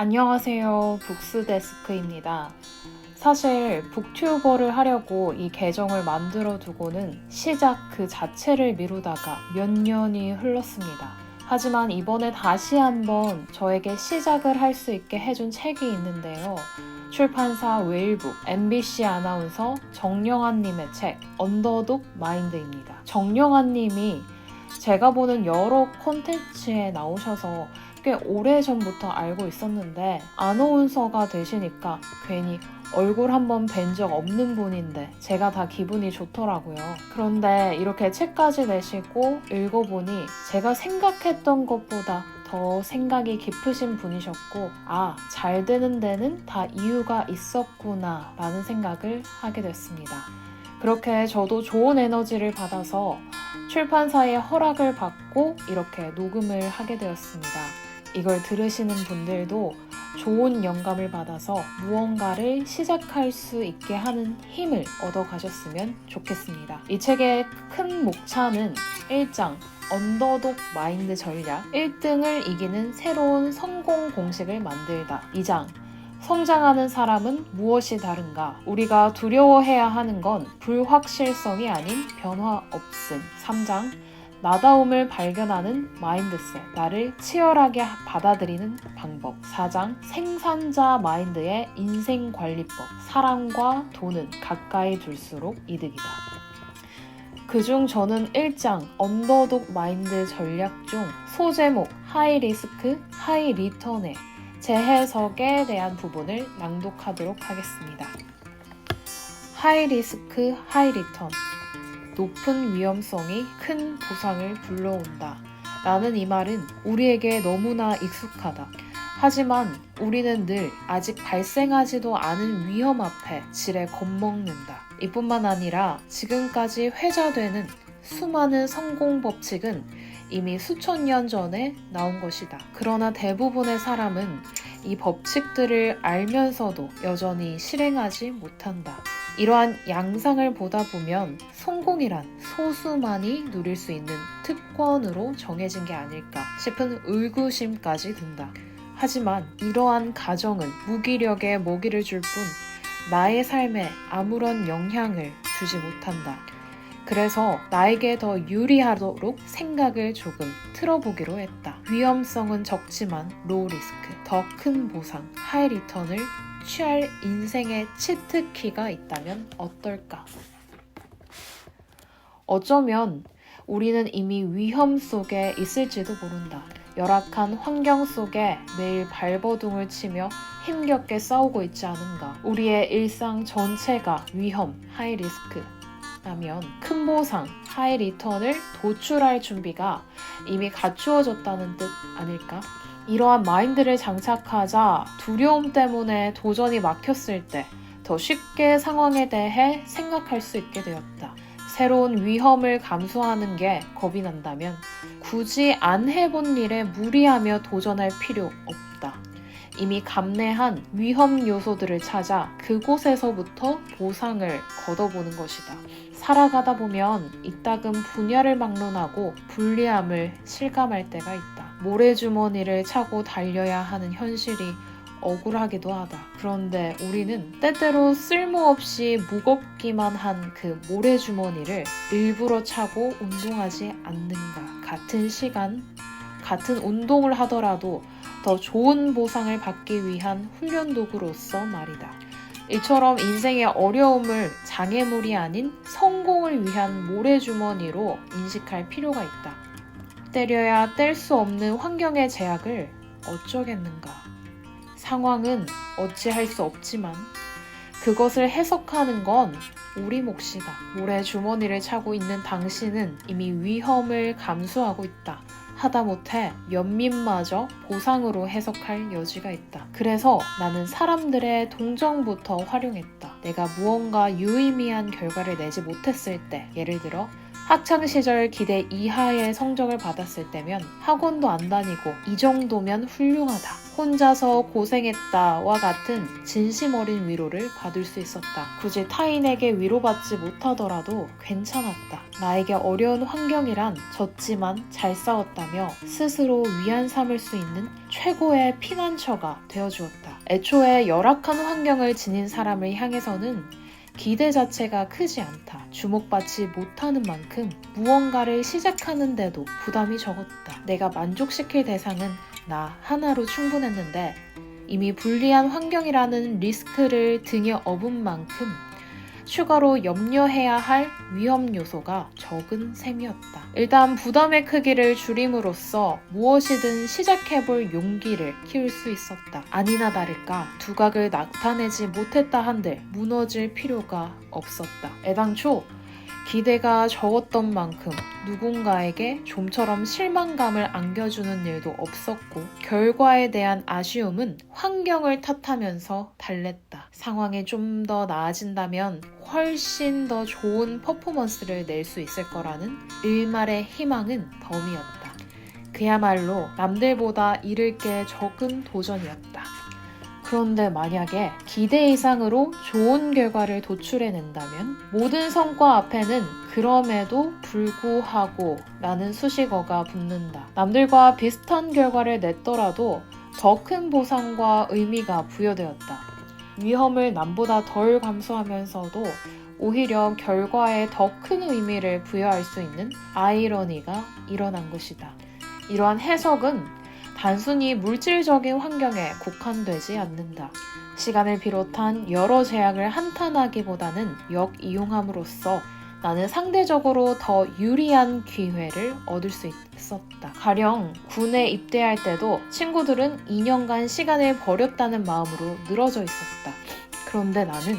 안녕하세요. 북스데스크입니다. 사실 북튜버를 하려고 이 계정을 만들어 두고는 시작 그 자체를 미루다가 몇 년이 흘렀습니다. 하지만 이번에 다시 한번 저에게 시작을 할 수 있게 해준 책이 있는데요. 출판사 웨일북, MBC 아나운서 정영환님의 책 언더독 마인드입니다. 정영환님이 제가 보는 여러 콘텐츠에 나오셔서 꽤 오래전부터 알고 있었는데 아나운서가 되시니까 괜히 얼굴 한번 뵌 적 없는 분인데 제가 다 기분이 좋더라고요. 그런데 이렇게 책까지 내시고 읽어보니 제가 생각했던 것보다 더 생각이 깊으신 분이셨고 잘 되는 데는 다 이유가 있었구나 라는 생각을 하게 됐습니다. 그렇게 저도 좋은 에너지를 받아서 출판사의 허락을 받고 이렇게 녹음을 하게 되었습니다. 이걸 들으시는 분들도 좋은 영감을 받아서 무언가를 시작할 수 있게 하는 힘을 얻어 가셨으면 좋겠습니다. 이 책의 큰 목차는 1장 언더독 마인드 전략 1등을 이기는 새로운 성공 공식을 만들다 2장 성장하는 사람은 무엇이 다른가? 우리가 두려워해야 하는 건 불확실성이 아닌 변화 없음 3장 나다움을 발견하는 마인드셋, 나를 치열하게 받아들이는 방법 4장 생산자 마인드의 인생관리법, 사랑과 돈은 가까이 둘수록 이득이다. 그중 저는 1장 언더독 마인드 전략 중 소제목 하이 리스크, 하이 리턴의 재해석에 대한 부분을 낭독하도록 하겠습니다. 하이 리스크, 하이 리턴 높은 위험성이 큰 보상을 불러온다. 라는 이 말은 우리에게 너무나 익숙하다. 하지만 우리는 늘 아직 발생하지도 않은 위험 앞에 지레 겁먹는다. 이뿐만 아니라 지금까지 회자되는 수많은 성공 법칙은 이미 수천 년 전에 나온 것이다. 그러나 대부분의 사람은 이 법칙들을 알면서도 여전히 실행하지 못한다. 이러한 양상을 보다 보면 성공이란 소수만이 누릴 수 있는 특권으로 정해진 게 아닐까 싶은 의구심까지 든다. 하지만 이러한 가정은 무기력에 먹이를 줄 뿐 나의 삶에 아무런 영향을 주지 못한다. 그래서 나에게 더 유리하도록 생각을 조금 틀어보기로 했다. 위험성은 적지만 로우 리스크, 더 큰 보상, 하이 리턴을 취할 인생의 치트키가 있다면 어떨까? 어쩌면 우리는 이미 위험 속에 있을지도 모른다. 열악한 환경 속에 매일 발버둥을 치며 힘겹게 싸우고 있지 않은가. 우리의 일상 전체가 위험, 하이 리스크 라면 큰 보상, 하이 리턴을 도출할 준비가 이미 갖추어졌다는 뜻 아닐까? 이러한 마인드를 장착하자 두려움 때문에 도전이 막혔을 때 더 쉽게 상황에 대해 생각할 수 있게 되었다. 새로운 위험을 감수하는 게 겁이 난다면 굳이 안 해본 일에 무리하며 도전할 필요 없다. 이미 감내한 위험 요소들을 찾아 그곳에서부터 보상을 걷어보는 것이다. 살아가다 보면 이따금 분야를 막론하고 불리함을 실감할 때가 있다. 모래주머니를 차고 달려야 하는 현실이 억울하기도 하다. 그런데 우리는 때때로 쓸모없이 무겁기만 한 그 모래주머니를 일부러 차고 운동하지 않는가. 같은 시간, 같은 운동을 하더라도 더 좋은 보상을 받기 위한 훈련 도구로서 말이다. 이처럼 인생의 어려움을 장애물이 아닌 성공을 위한 모래주머니로 인식할 필요가 있다. 때려야 뗄 수 없는 환경의 제약을 어쩌겠는가. 상황은 어찌할 수 없지만 그것을 해석하는 건 우리 몫이다. 모래주머니를 차고 있는 당신은 이미 위험을 감수하고 있다. 하다못해 연민마저 보상으로 해석할 여지가 있다. 그래서 나는 사람들의 동정부터 활용했다. 내가 무언가 유의미한 결과를 내지 못했을 때, 예를 들어 학창시절 기대 이하의 성적을 받았을 때면 학원도 안 다니고 이 정도면 훌륭하다. 혼자서 고생했다와 같은 진심 어린 위로를 받을 수 있었다. 굳이 타인에게 위로받지 못하더라도 괜찮았다. 나에게 어려운 환경이란 졌지만 잘 싸웠다며 스스로 위안 삼을 수 있는 최고의 피난처가 되어주었다. 애초에 열악한 환경을 지닌 사람을 향해서는 기대 자체가 크지 않다. 주목받지 못하는 만큼 무언가를 시작하는데도 부담이 적었다. 내가 만족시킬 대상은 나 하나로 충분했는데 이미 불리한 환경이라는 리스크를 등에 업은 만큼 추가로 염려해야 할 위험 요소가 적은 셈이었다. 일단 부담의 크기를 줄임으로써 무엇이든 시작해볼 용기를 키울 수 있었다. 아니나 다를까 두각을 나타내지 못했다 한들 무너질 필요가 없었다. 애당초 기대가 적었던 만큼 누군가에게 좀처럼 실망감을 안겨주는 일도 없었고 결과에 대한 아쉬움은 환경을 탓하면서 달랬다. 상황이 좀 더 나아진다면 훨씬 더 좋은 퍼포먼스를 낼 수 있을 거라는 일말의 희망은 덤이었다. 그야말로 남들보다 잃을 게 적은 도전이었다. 그런데 만약에 기대 이상으로 좋은 결과를 도출해낸다면 모든 성과 앞에는 그럼에도 불구하고 라는 수식어가 붙는다. 남들과 비슷한 결과를 냈더라도 더 큰 보상과 의미가 부여되었다. 위험을 남보다 덜 감수하면서도 오히려 결과에 더 큰 의미를 부여할 수 있는 아이러니가 일어난 것이다. 이러한 해석은 단순히 물질적인 환경에 국한되지 않는다. 시간을 비롯한 여러 제약을 한탄하기보다는 역이용함으로써 나는 상대적으로 더 유리한 기회를 얻을 수 있었다. 가령 군에 입대할 때도 친구들은 2년간 시간을 버렸다는 마음으로 늘어져 있었다. 그런데 나는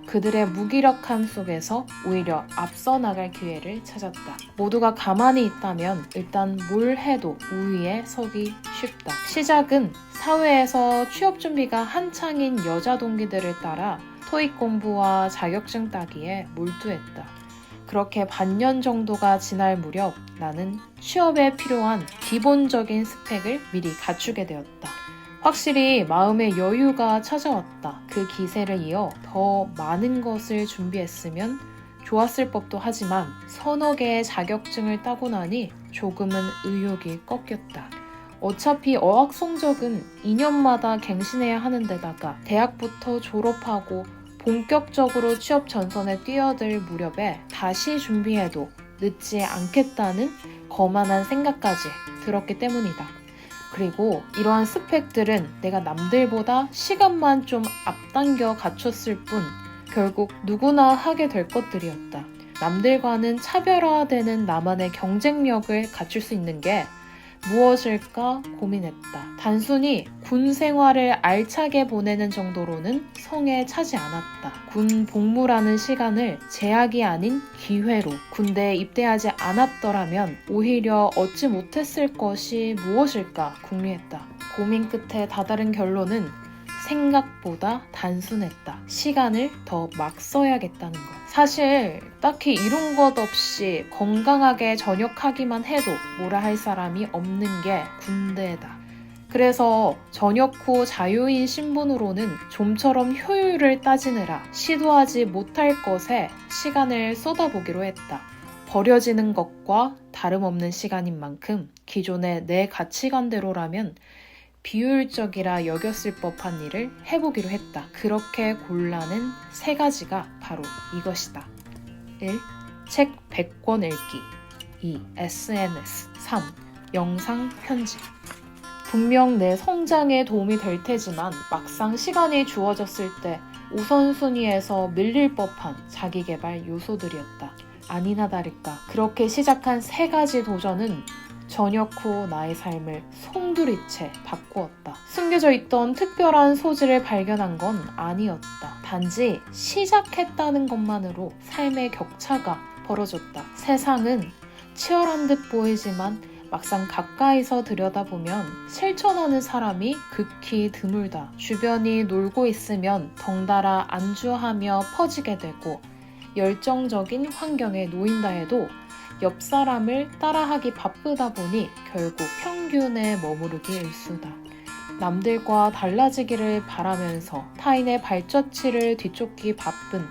그들의 무기력함 속에서 오히려 앞서 나갈 기회를 찾았다. 모두가 가만히 있다면 일단 뭘 해도 우위에 서기 쉽다. 시작은 사회에서 취업 준비가 한창인 여자 동기들을 따라 토익 공부와 자격증 따기에 몰두했다. 그렇게 반년 정도가 지날 무렵 나는 취업에 필요한 기본적인 스펙을 미리 갖추게 되었다. 확실히 마음의 여유가 찾아왔다. 그 기세를 이어 더 많은 것을 준비했으면 좋았을 법도 하지만 서너 개의 자격증을 따고 나니 조금은 의욕이 꺾였다. 어차피 어학 성적은 2년마다 갱신해야 하는 데다가 대학부터 졸업하고 본격적으로 취업 전선에 뛰어들 무렵에 다시 준비해도 늦지 않겠다는 거만한 생각까지 들었기 때문이다. 그리고 이러한 스펙들은 내가 남들보다 시간만 좀 앞당겨 갖췄을 뿐 결국 누구나 하게 될 것들이었다. 남들과는 차별화되는 나만의 경쟁력을 갖출 수 있는 게 무엇일까 고민했다. 단순히 군 생활을 알차게 보내는 정도로는 성에 차지 않았다. 군 복무라는 시간을 제약이 아닌 기회로 군대에 입대하지 않았더라면 오히려 얻지 못했을 것이 무엇일까 궁리했다. 고민 끝에 다다른 결론은 생각보다 단순했다. 시간을 더 막 써야겠다는 것. 사실 딱히 이룬 것 없이 건강하게 전역하기만 해도 뭐라 할 사람이 없는 게 군대다. 그래서 전역 후 자유인 신분으로는 좀처럼 효율을 따지느라 시도하지 못할 것에 시간을 쏟아보기로 했다. 버려지는 것과 다름없는 시간인 만큼 기존의 내 가치관대로라면 비효율적이라 여겼을 법한 일을 해보기로 했다. 그렇게 골라낸 3가지가 바로 이것이다. 1. 책 100권 읽기. 2. SNS. 3. 영상 편집. 분명 내 성장에 도움이 될 테지만 막상 시간이 주어졌을 때 우선순위에서 밀릴 법한 자기개발 요소들이었다. 아니나 다를까 그렇게 시작한 3가지 도전은 전역 후 나의 삶을 송두리째 바꾸었다. 숨겨져 있던 특별한 소질을 발견한 건 아니었다. 단지 시작했다는 것만으로 삶의 격차가 벌어졌다. 세상은 치열한 듯 보이지만 막상 가까이서 들여다보면 실천하는 사람이 극히 드물다. 주변이 놀고 있으면 덩달아 안주하며 퍼지게 되고 열정적인 환경에 놓인다 해도 옆 사람을 따라하기 바쁘다 보니 결국 평균에 머무르기 일쑤다. 남들과 달라지기를 바라면서 타인의 발자취를 뒤쫓기 바쁜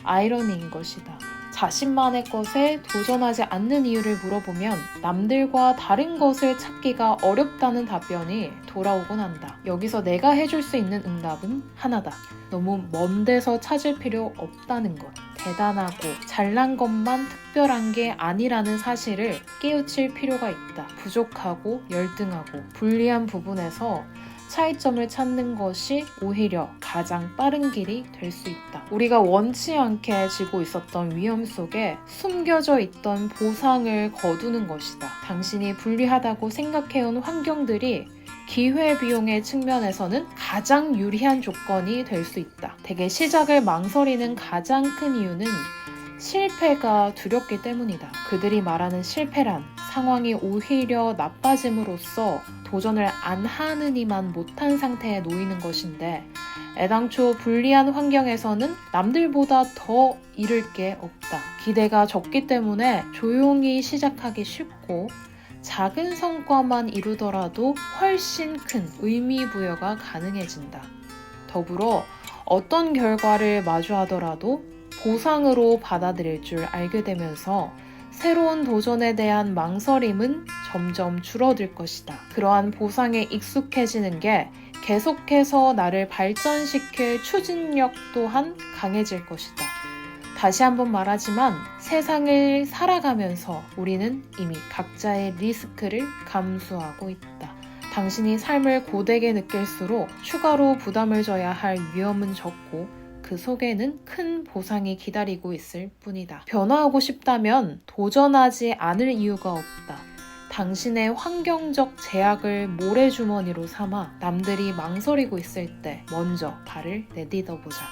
아이러니인 것이다. 자신만의 것에 도전하지 않는 이유를 물어보면 남들과 다른 것을 찾기가 어렵다는 답변이 돌아오곤 한다. 여기서 내가 해줄 수 있는 응답은 하나다. 너무 먼 데서 찾을 필요 없다는 것. 대단하고 잘난 것만 특별한 게 아니라는 사실을 깨우칠 필요가 있다. 부족하고 열등하고 불리한 부분에서 차이점을 찾는 것이 오히려 가장 빠른 길이 될 수 있다. 우리가 원치 않게 지고 있었던 위험 속에 숨겨져 있던 보상을 거두는 것이다. 당신이 불리하다고 생각해온 환경들이 기회비용의 측면에서는 가장 유리한 조건이 될 수 있다. 대개 시작을 망설이는 가장 큰 이유는 실패가 두렵기 때문이다. 그들이 말하는 실패란 상황이 오히려 나빠짐으로써 도전을 안 하느니만 못한 상태에 놓이는 것인데 애당초 불리한 환경에서는 남들보다 더 잃을 게 없다. 기대가 적기 때문에 조용히 시작하기 쉽고 작은 성과만 이루더라도 훨씬 큰 의미 부여가 가능해진다. 더불어 어떤 결과를 마주하더라도 보상으로 받아들일 줄 알게 되면서 새로운 도전에 대한 망설임은 점점 줄어들 것이다. 그러한 보상에 익숙해지는 게 계속해서 나를 발전시킬 추진력 또한 강해질 것이다. 다시 한번 말하지만 세상을 살아가면서 우리는 이미 각자의 리스크를 감수하고 있다. 당신이 삶을 고되게 느낄수록 추가로 부담을 져야 할 위험은 적고 그 속에는 큰 보상이 기다리고 있을 뿐이다. 변화하고 싶다면 도전하지 않을 이유가 없다. 당신의 환경적 제약을 모래주머니로 삼아 남들이 망설이고 있을 때 먼저 발을 내딛어보자.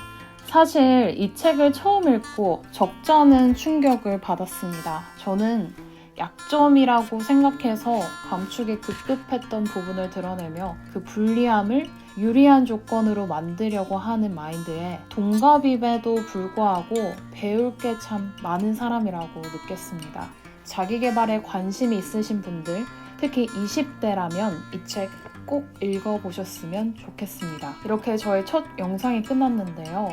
사실 이 책을 처음 읽고 적잖은 충격을 받았습니다. 저는 약점이라고 생각해서 감추기 급급했던 부분을 드러내며 그 불리함을 유리한 조건으로 만들려고 하는 마인드에 동갑임에도 불구하고 배울 게 참 많은 사람이라고 느꼈습니다. 자기계발에 관심이 있으신 분들, 특히 20대라면 이 책 꼭 읽어보셨으면 좋겠습니다. 이렇게 저의 첫 영상이 끝났는데요.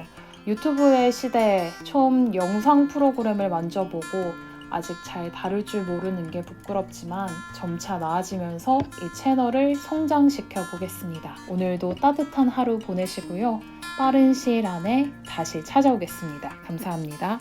유튜브의 시대에 처음 영상 프로그램을 만져보고 아직 잘 다룰 줄 모르는 게 부끄럽지만 점차 나아지면서 이 채널을 성장시켜 보겠습니다. 오늘도 따뜻한 하루 보내시고요. 빠른 시일 안에 다시 찾아오겠습니다. 감사합니다.